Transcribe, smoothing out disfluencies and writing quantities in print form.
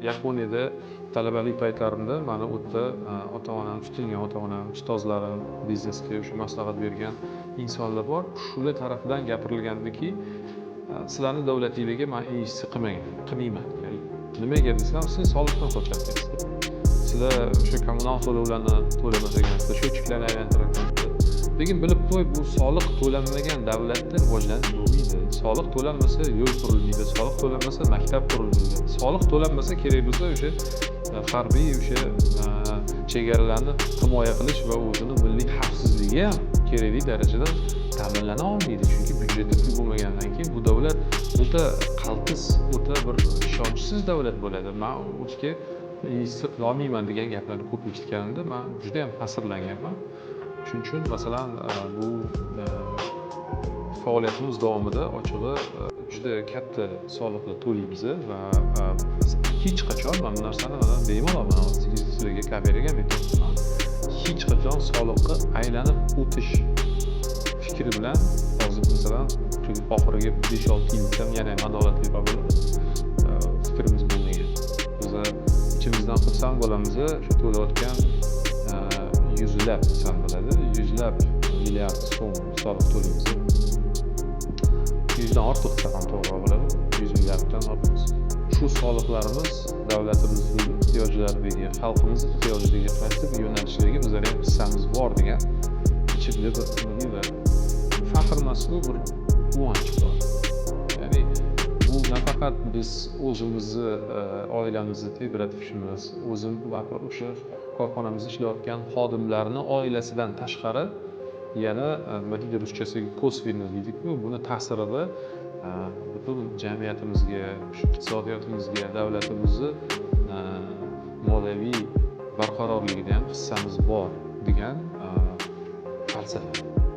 Yaponiyada talabalik paytlarimda mani u yerda ota-onam, tutingan ota-onam, ustozlarim, biznesga o'sha maslahat bergan insonlar bor. Shular tarafidan gapirilgandiki, sizlarni davlatingizga men investitsiya qilmayman. Ya'ni nimaga desam, siz soliqdan qochyapsiz. Sizlar o'sha kommunal to'lovlarni to'lamas ekansizlar, счетчикlarni aylantiryapsizlar. Lekin bilib qo'y, bu soliq to'lanmagan davlatda rivojlanish bo'lmaydi. Soliq to'lanmasa yo'l qurilmaydi, soliq to'lanmasa maktab qurilmaydi. Soliq to'lanmasa kerak bo'lsa o'sha harbiy o'sha chegaralarni himoya qilish va o'zini milliy xavfsizligi ham kerakli darajada ta'minlana olmaydi. Chunki byudjetda pul bo'lmagandan keyin bu davlat o'ta qaltis, o'ta bir ishonchsiz davlat bo'ladi. Men o'ziga investitsiya qila olmayman degan gaplarni ko'p eshitganimda men juda ham ta'sirlanganman. Shuning uchun masalan bu faoliyatimiz davomida ochig'i juda katta soliqlar to'laymiz va hech qachon mana bu narsani bemalol sizlarga kameraga ham aytyapman. Hech qachon soliqqa aylanib o'tish fikri bilan hozir masalan oxiriga 5-6 yil ham yana adolatli bo'lib fikrimiz bo'lmagan. Biz ichimizdan xursand bo'lamiz, shu to'layotgan yuzlab san bo'ladi, yuzlab milliard so'm soliq to'laymiz. 100 dan ortiq ham to'g'ri bo'ladi, 100 milliarddan ortiq. Shu soliqlarimiz davlatimizning ehtiyojlariga, xalqimiz ehtiyojlariga qaytib yo'nalishlariga bizlar ham hissamiz bor degan ichimda bir faxr emas, bu bir quvonch bor. Ya'ni bu nafaqat biz o'zimizni oilamizni tebratishimiz, o'sha korxonamizda ishlayotgan xodimlarning oilasidan tashqari yana nima deydi ruschasiga kosvенно deydi-ku, buni ta'sirida butun jamiyatimizga, iqtisodiyotimizga, davlatimizni moliyaviy barqarorligida ham hissamiz bor degan falsafa.